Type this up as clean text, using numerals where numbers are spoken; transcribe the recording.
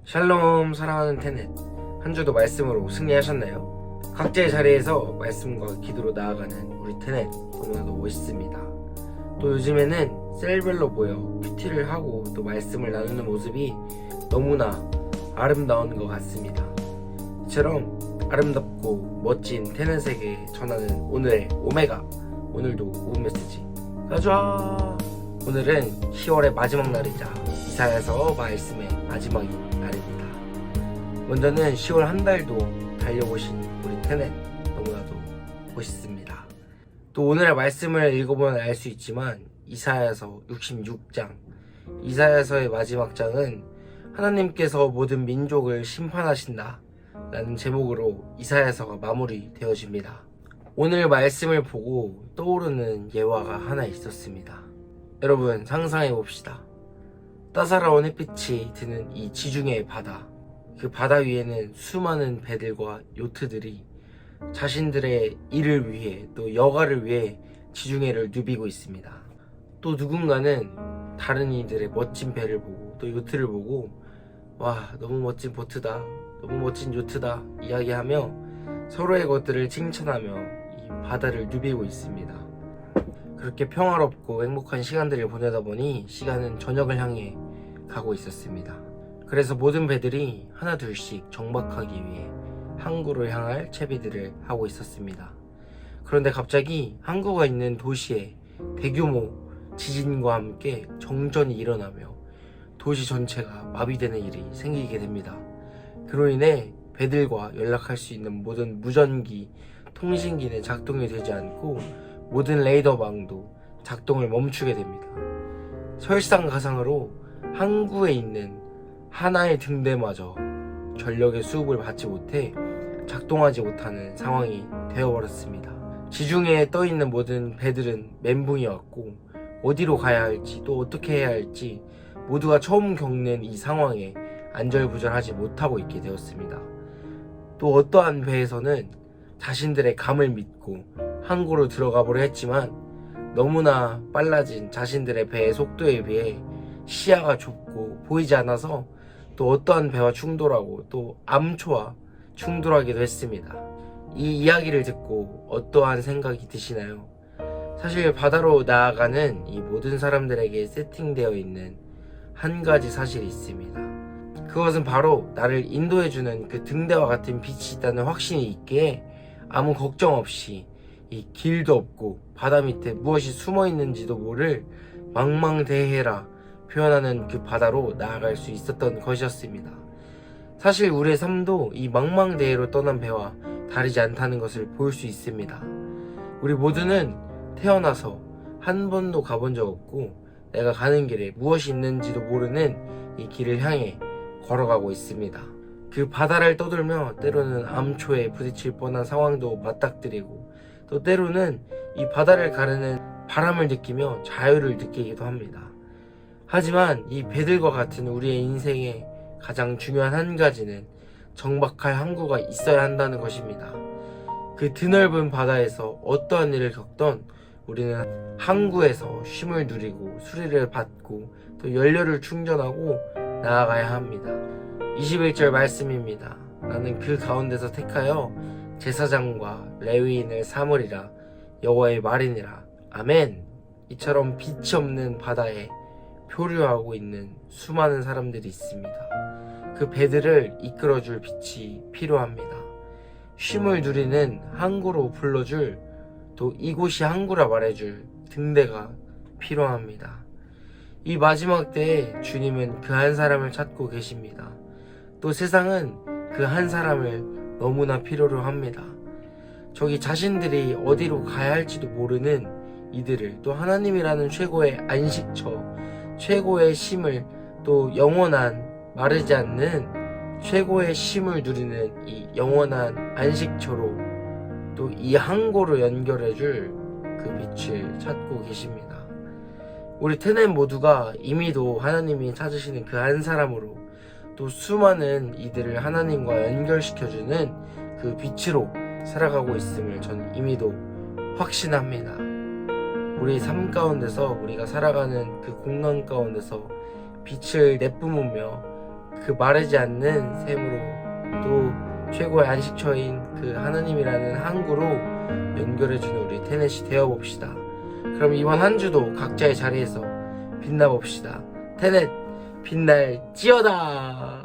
샬롬 사랑하는 테넷, 한 주도 말씀으로 승리하셨나요? 각자의 자리에서 말씀과 기도로 나아가는 우리 테넷 너무나도 멋있습니다. 또 요즘에는 셀별로 모여 큐티를 하고 또 말씀을 나누는 모습이 너무나 아름다운 것 같습니다. 이처럼 아름답고 멋진 테넷에게 전하는 오늘의 오메가, 오늘도 오후 메시지 가자. 오늘은 10월의 마지막 날이자 이사야서 말씀의 마지막 날입니다. 먼저는 10월 한 달도 달려오신 우리 테넷 너무나도 멋있습니다. 또 오늘의 말씀을 읽어보면 알 수 있지만 이사야서 66장, 이사야서의 마지막 장은 하나님께서 모든 민족을 심판하신다 라는 제목으로 이사야서가 마무리되어집니다. 오늘 말씀을 보고 떠오르는 예화가 하나 있었습니다. 여러분 상상해 봅시다. 따사로운 햇빛이 드는 이 지중해의 바다, 그 바다 위에는 수많은 배들과 요트들이 자신들의 일을 위해 또 여가를 위해 지중해를 누비고 있습니다. 또 누군가는 다른 이들의 멋진 배를 보고 또 요트를 보고 와, 너무 멋진 보트다, 너무 멋진 요트다 이야기하며 서로의 것들을 칭찬하며 이 바다를 누비고 있습니다. 그렇게 평화롭고 행복한 시간들을 보내다 보니 시간은 저녁을 향해 가고 있었습니다. 그래서 모든 배들이 하나 둘씩 정박하기 위해 항구를 향할 채비들을 하고 있었습니다. 그런데 갑자기 항구가 있는 도시에 대규모 지진과 함께 정전이 일어나며 도시 전체가 마비되는 일이 생기게 됩니다. 그로 인해 배들과 연락할 수 있는 모든 무전기, 통신기는 작동이 되지 않고 모든 레이더망도 작동을 멈추게 됩니다. 설상가상으로 항구에 있는 하나의 등대마저 전력의 수급을 받지 못해 작동하지 못하는 상황이 되어버렸습니다. 지중해에 떠있는 모든 배들은 멘붕이었고 어디로 가야 할지 또 어떻게 해야 할지 모두가 처음 겪는 이 상황에 안절부절하지 못하고 있게 되었습니다. 또 어떠한 배에서는 자신들의 감을 믿고 항구로 들어가 보려 했지만 너무나 빨라진 자신들의 배의 속도에 비해 시야가 좁고 보이지 않아서 또 어떠한 배와 충돌하고 또 암초와 충돌하기도 했습니다. 이 이야기를 듣고 어떠한 생각이 드시나요? 사실 바다로 나아가는 이 모든 사람들에게 세팅되어 있는 한 가지 사실이 있습니다. 그것은 바로 나를 인도해주는 그 등대와 같은 빛이 있다는 확신이 있기에 아무 걱정 없이 이 길도 없고 바다 밑에 무엇이 숨어 있는지도 모를 망망대해라 표현하는 그 바다로 나아갈 수 있었던 것이었습니다. 사실 우리의 삶도 이 망망대해로 떠난 배와 다르지 않다는 것을 볼 수 있습니다. 우리 모두는 태어나서 한 번도 가본 적 없고 내가 가는 길에 무엇이 있는지도 모르는 이 길을 향해 걸어가고 있습니다. 그 바다를 떠돌며 때로는 암초에 부딪힐 뻔한 상황도 맞닥뜨리고 또 때로는 이 바다를 가르는 바람을 느끼며 자유를 느끼기도 합니다. 하지만 이 배들과 같은 우리의 인생의 가장 중요한 한 가지는 정박할 항구가 있어야 한다는 것입니다. 그 드넓은 바다에서 어떠한 일을 겪던 우리는 항구에서 쉼을 누리고 수리를 받고 또 연료를 충전하고 나아가야 합니다. 21절 말씀입니다. 나는 그 가운데서 택하여 제사장과 레위인을 삼으리라. 여호와의 말이니라. 아멘. 이처럼 빛이 없는 바다에 표류하고 있는 수많은 사람들이 있습니다. 그 배들을 이끌어줄 빛이 필요합니다. 쉼을 누리는 항구로 불러줄, 또 이곳이 항구라 말해줄 등대가 필요합니다. 이 마지막 때에 주님은 그 한 사람을 찾고 계십니다. 또 세상은 그 한 사람을 너무나 필요로 합니다. 저기 자신들이 어디로 가야 할지도 모르는 이들을 또 하나님이라는 최고의 안식처, 최고의 쉼을 또 영원한 마르지 않는 최고의 쉼을 누리는 이 영원한 안식처로 또 이 항구로 연결해줄 그 빛을 찾고 계십니다. 우리 테넷 모두가 이미도 하나님이 찾으시는 그 한 사람으로 또 수많은 이들을 하나님과 연결시켜주는 그 빛으로 살아가고 있음을 저는 이미도 확신합니다. 우리 삶 가운데서 우리가 살아가는 그 공간 가운데서 빛을 내뿜으며 그 마르지 않는 샘으로 또 최고의 안식처인 그 하나님이라는 항구로 연결해주는 우리 테넷이 되어봅시다. 그럼 이번 한 주도 각자의 자리에서 빛나봅시다. 테넷 빛날지어다.